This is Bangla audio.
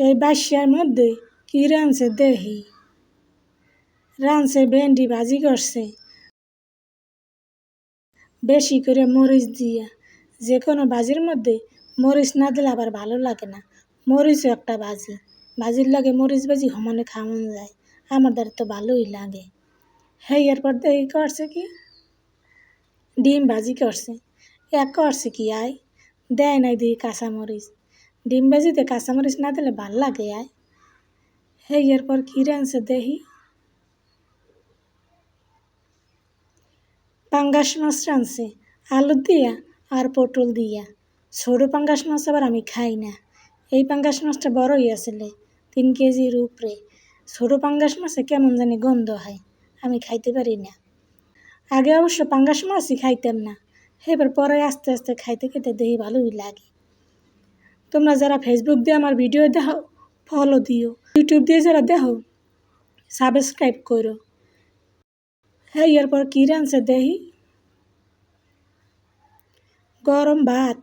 এই বাসার মধ্যে কি রাঁধছে দেখি। রাঁধছে ভেন্ডি ভাজি করছে বেশি করে মরিচ দিয়া। যে কোনো ভাজির মধ্যে মরিচ না দিলে আবার ভালো লাগে না। মরিচও একটা ভাজি, ভাজির লাগে মরিচ ভাজি সমানে খাওয়ানো যায়। আমার দ্বারা তো ভালোই লাগে। হ্যাঁ, এরপর দেখি করছে কি ডিম ভাজি করছে। করছে কি আয় দেয় নাই দিই কাঁচামরিচ। ডিম ভাজিতে কাঁচামরিচ না দিলে ভাল লাগে আয়। হ্যাঁ, এরপর কি রাঁধছে দেখি। পাঙ্গাস মাছ রাঁধছে আলু দিয়া আর পটল দিয়া। ছোটো পাঙ্গাস মাছ আবার আমি খাই না। এই পাঙ্গাস মাছটা বড়ই আসলে 3 কেজির উপরে। ছোটো পাঙ্গাস মাছে কেমন জানি গন্ধ হয়, আমি খাইতে পারি না। আগে অবশ্য পাঙ্গাস মাছই খাইতাম না, এবার পরে আস্তে আস্তে খাইতে খেতে দেখি ভালোই লাগে। তোমরা যারা ফেসবুক দিয়ে আমার ভিডিও দেখো ফলো দিও, ইউটিউব দিয়ে যারা দেখো সাবস্ক্রাইব করো। হ্যাঁ, এরপর কি রাঁধছে দেখি। গরম ভাত